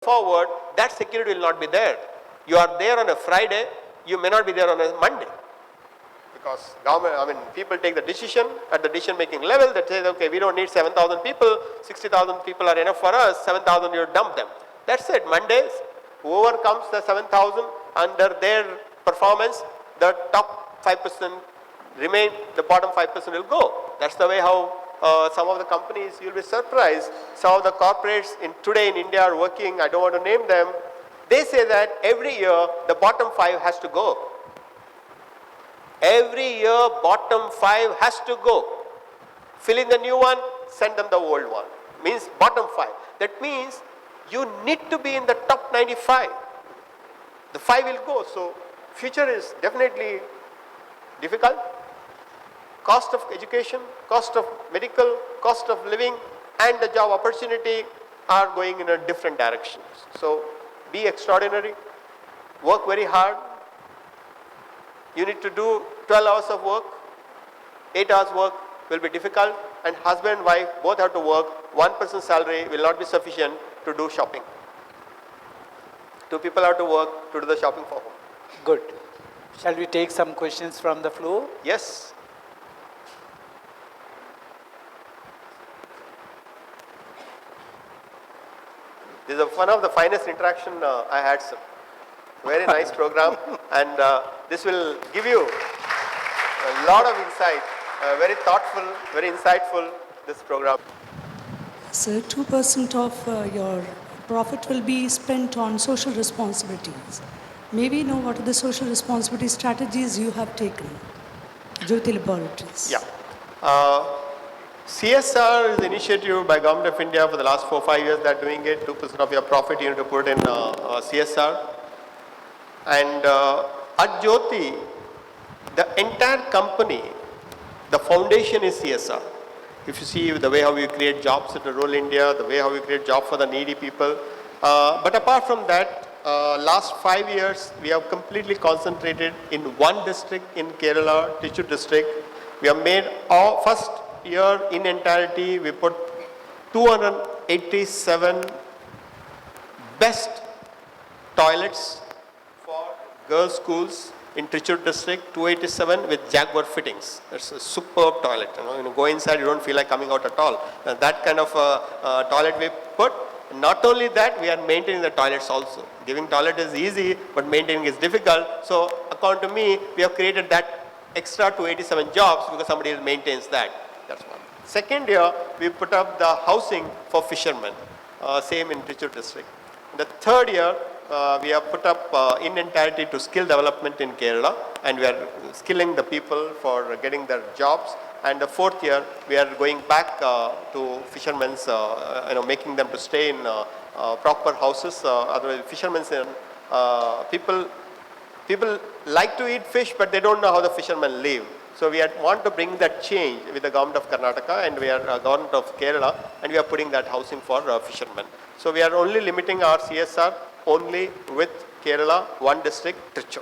forward, that security will not be there. You are there on a Friday, you may not be there on a Monday. Because government, people take the decision at the decision making level that says, okay, we don't need 7,000 people, 60,000 people are enough for us, 7,000 you dump them. That's it. Mondays, whoever comes the 7,000 under their performance, the top 5% remain, the bottom 5% will go. That's the way how some of the companies, you'll be surprised, some of the corporates today in India are working, I don't want to name them, they say that every year the bottom 5 has to go. Every year bottom 5 has to go. Fill in the new one, send them the old one. Means bottom 5. That means you need to be in the top 95. The 5 will go. So future is definitely difficult. Cost of education, cost of medical, cost of living and the job opportunity are going in a different direction. So be extraordinary, work very hard. You need to do 12 hours of work, 8 hours work will be difficult, and husband and wife both have to work. One person's salary will not be sufficient to do shopping. Two people have to work to do the shopping for home. Good. Shall we take some questions from the floor? Yes. This is one of the finest interaction I had, sir. Very nice program, and this will give you a lot of insight, very thoughtful, very insightful, this program. So 2% of your profit will be spent on social responsibilities. Maybe you know what are the social responsibility strategies you have taken, Jyoti Laboratories. Yeah. CSR is an initiative by Government of India for the last 4-5 years. They are doing it. 2% of your profit you need to put in CSR. And at Jyoti, the entire company, the foundation is CSR. If you see the way how we create jobs at Rural India, the way how we create jobs for the needy people. But apart from that, last 5 years, we have completely concentrated in one district in Kerala, Trichy district. We have made our first year in entirety, we put 287 best toilets for girls' schools in Trichy district, 287 with Jaguar fittings. That's a superb toilet. You go inside, you don't feel like coming out at all. That kind of toilet we put. Not only that, we are maintaining the toilets also. Giving toilet is easy, but maintaining is difficult. So according to me, we have created that extra 287 jobs because somebody maintains that. That's one. Second year, we put up the housing for fishermen, same in Trichy district. The third year, we have put up in entirety to skill development in Kerala, and we are skilling the people for getting their jobs. And the fourth year, we are going back to fishermen's, making them to stay in proper houses. Otherwise, fishermen's people like to eat fish, but they don't know how the fishermen live. So we want to bring that change with the government of Karnataka, and we are government of Kerala, and we are putting that housing for fishermen. So we are only limiting our CSR only with Kerala, one district, Trichy.